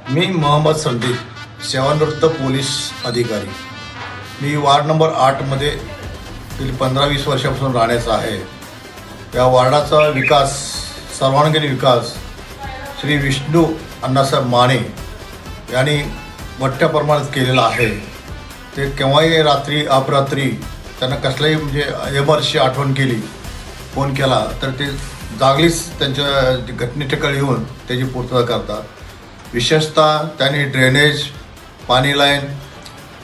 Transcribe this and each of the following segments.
मी मोहम्मद संदीप, सेवानिवृत्त पोलीस अधिकारी. मी ward number 8मध्ये गेली 15-20 वर्षापासून राहण्याचा आहे. या वार्डाचा विकास, सर्वांगीण विकास श्री विष्णू अण्णासाहेब माने यांनी मोठ्या प्रमाणात केलेला आहे. ते केव्हाही रात्री अपरात्री त्यांना कसलाही एमर्जन्सी आठवण केली, फोन केला तर ते जागलीच त्यांच्या घटनेच्याकडे येऊन त्याची पूर्तता करतात. विशेषतः त्यांनी ड्रेनेज, पाणी लाईन,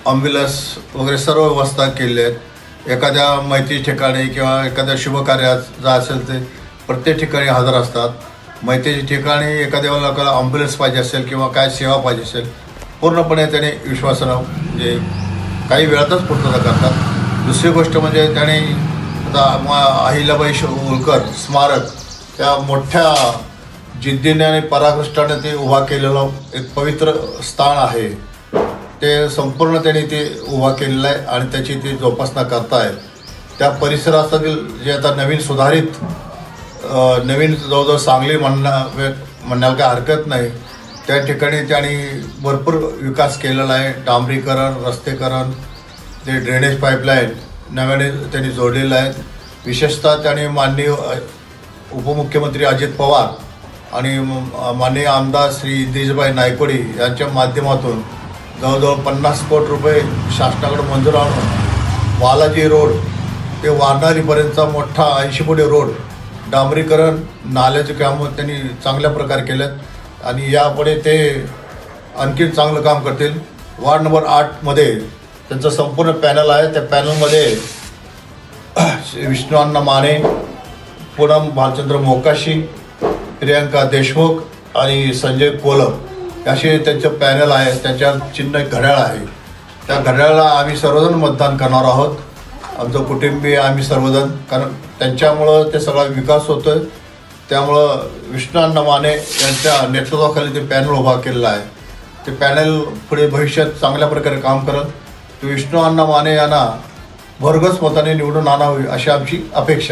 ॲम्ब्युलन्स वगैरे सर्व व्यवस्था केलेल्या आहेत. एखाद्या माहिती ठिकाणी किंवा एखाद्या शुभकार्यात जा असेल ते प्रत्येक ठिकाणी हजर असतात. माहितीच्या ठिकाणी एखाद्या लोकांना ॲम्ब्युलन्स पाहिजे असेल किंवा काय सेवा पाहिजे असेल, पूर्णपणे त्याने विश्वासानं काही वेळातच पूर्तता करतात. दुसरी गोष्ट म्हणजे त्याने आता अहिल्याबाई होळकर स्मारक, त्या मोठ्या जिद्दीने आणि पराकाष्ठाने ते उभा केलेलं एक पवित्र स्थान आहे. ते संपूर्ण त्यांनी ते उभा केलेलं आहे आणि त्याची ते जोपासना करतायत. त्या परिसरातील जे आता नवीन सुधारित नवीन जवळजवळ सांगली म्हणण्याला काय हरकत नाही, त्या ठिकाणी त्यांनी भरपूर विकास केलेला आहे. डांबरीकरण, रस्तेकरण, ते ड्रेनेज पाईपलाईन नव्याने त्यांनी जोडलेलं आहे. विशेषतः त्यांनी माननीय उपमुख्यमंत्री अजित पवार आणि माननीय आमदार श्री इंद्रिजभाई नायकोडी यांच्या माध्यमातून जवळजवळ 50 कोटी रुपये शासनाकडे मंजूर आणून बालाजी रोड ते वारणारीपर्यंतचा मोठा 80 फुटी रोड डांबरीकरण, नाल्याचे कामं त्यांनी चांगल्या प्रकारे केलेत आणि यापुढे ते आणखी चांगलं काम करतील. वार्ड नंबर 8मध्ये त्यांचं संपूर्ण पॅनल आहे. त्या पॅनलमध्ये विष्णू अण्णा माने, पूनम भालचंद्र मोकाशी, प्रियांका देशमुख आणि संजय कोलम असे त्यांचं पॅनल आहे. त्यांच्या चिन्ह घड्याळ आहे. त्या घड्याळाला आम्ही सर्वजण मतदान करणार आहोत, आमचं कुटुंबीय, आम्ही सर्वजण. कारण त्यांच्यामुळं ते सगळा विकास होतो आहे. त्यामुळं विष्णू अण्णा माने यांच्या नेतृत्वाखाली ते पॅनल उभा केलेला आहे. ते पॅनल पुढे भविष्यात चांगल्या प्रकारे काम करत विष्णू अण्णा माने यांना भरघोस मताने निवडून आणावे अशी आमची अपेक्षा.